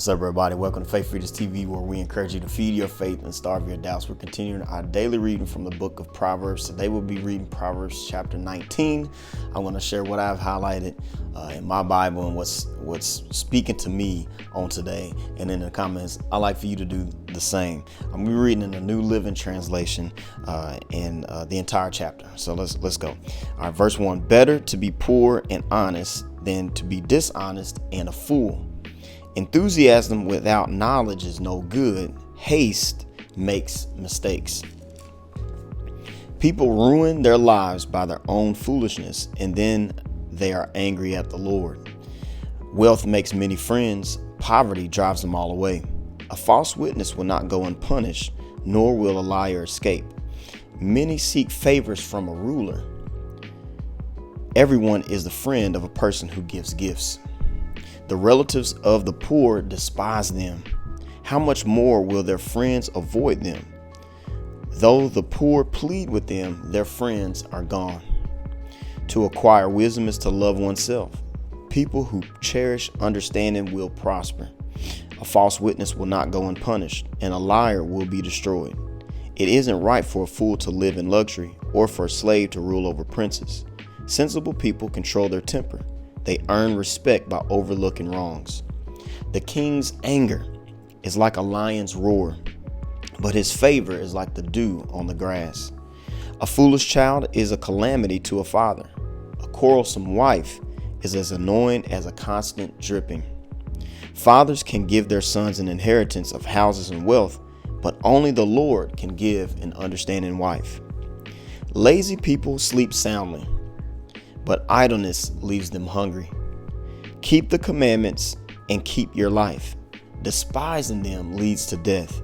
What's up, everybody? Welcome to Faith Readers TV, where we encourage you to feed your faith and starve your doubts. We're continuing our daily reading from the book of Proverbs. Today we'll be reading Proverbs chapter 19. I'm going to share what I've highlighted in my Bible and what's speaking to me on today. And in the comments, I'd like for you to do the same. I'm going to be reading in the New Living Translation in the entire chapter. So let's go. All right, verse 1. Better to be poor and honest than to be dishonest and a fool. Enthusiasm without knowledge is no good. Haste makes mistakes. People ruin their lives by their own foolishness, and then they are angry at the Lord. Wealth makes many friends. Poverty drives them all away. A false witness will not go unpunished, nor will a liar escape. Many seek favors from a ruler. Everyone is the friend of a person who gives gifts. The relatives of the poor despise them. How much more will their friends avoid them? Though the poor plead with them, their friends are gone. To acquire wisdom is to love oneself. People who cherish understanding will prosper. A false witness will not go unpunished, and a liar will be destroyed. It isn't right for a fool to live in luxury, or for a slave to rule over princes. Sensible people control their temper. They earn respect by overlooking wrongs. The king's anger is like a lion's roar, but his favor is like the dew on the grass. A foolish child is a calamity to a father. A quarrelsome wife is as annoying as a constant dripping. Fathers can give their sons an inheritance of houses and wealth, but only the Lord can give an understanding wife. Lazy people sleep soundly, but idleness leaves them hungry. Keep the commandments and keep your life. Despising them leads to death.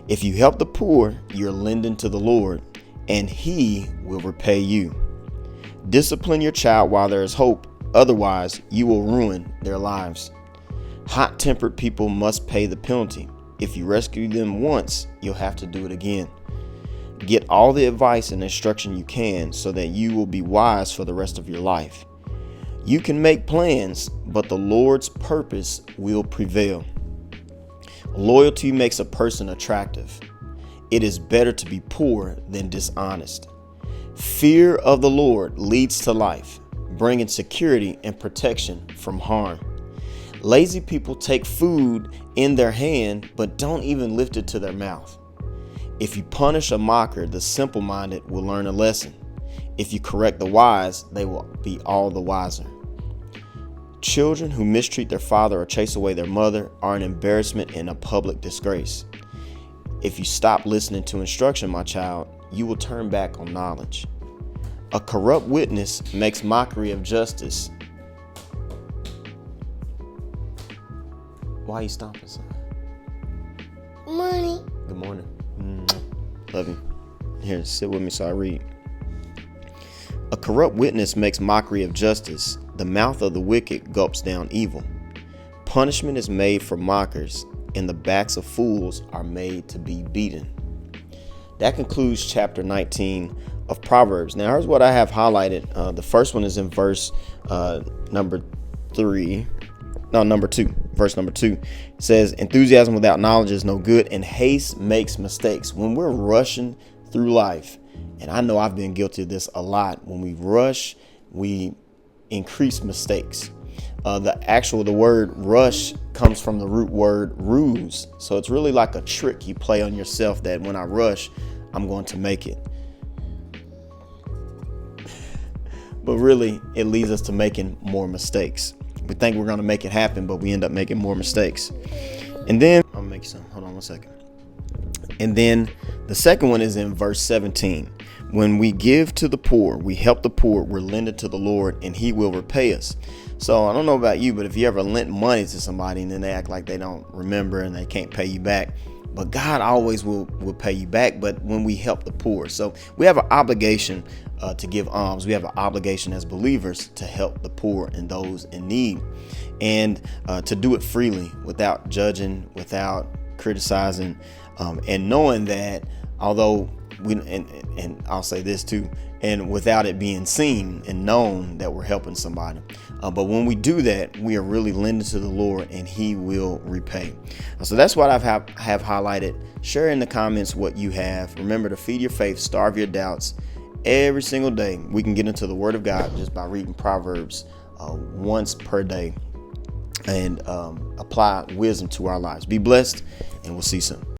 If you help the poor, you're lending to the Lord, and He will repay you. Discipline your child while there is hope, otherwise you will ruin their lives. Hot-tempered people must pay the penalty. If you rescue them once, you'll have to do it again. Get all the advice and instruction you can so that you will be wise for the rest of your life. You can make plans, but the Lord's purpose will prevail. Loyalty makes a person attractive. It is better to be poor than dishonest. Fear of the Lord leads to life, bringing security and protection from harm. Lazy people take food in their hand, but don't even lift it to their mouth. If you punish a mocker, the simple-minded will learn a lesson. If you correct the wise, they will be all the wiser. Children who mistreat their father or chase away their mother are an embarrassment and a public disgrace. If you stop listening to instruction, my child, you will turn back on knowledge. A corrupt witness makes mockery of justice. Why are you stomping, son? Morning. Good morning. Love you. Here, sit with me so I read. A corrupt witness makes mockery of justice. The mouth of the wicked gulps down evil. Punishment is made for mockers, and the backs of fools are made to be beaten. That concludes chapter 19 of Proverbs. Now, here's what I have highlighted. The first one is in verse number 2. Verse number 2 says, enthusiasm without knowledge is no good, and haste makes mistakes. When we're rushing through life, and I know I've been guilty of this a lot, when we rush, we increase mistakes. The word rush comes from the root word ruse. So it's really like a trick you play on yourself that when I rush, I'm going to make it. But really, it leads us to making more mistakes. We think we're going to make it happen, but we end up making more mistakes. And then I'll make some. Hold on one second. And then the second one is in verse 17. When we give to the poor, we help the poor, we're lending to the Lord, and He will repay us. So I don't know about you, but if you ever lent money to somebody and then they act like they don't remember and they can't pay you back, but God always will pay you back. But when we help the poor, so we have an obligation to give alms. We have an obligation as believers to help the poor and those in need, and to do it freely, without judging, without criticizing, and knowing that although and I'll say this too, and without it being seen and known that we're helping somebody. But when we do that, we are really lending to the Lord, and He will repay. So that's what have highlighted. Share in the comments what you have. Remember to feed your faith, starve your doubts. Every single day, we can get into the Word of God just by reading Proverbs once per day and apply wisdom to our lives. Be blessed, and we'll see you soon.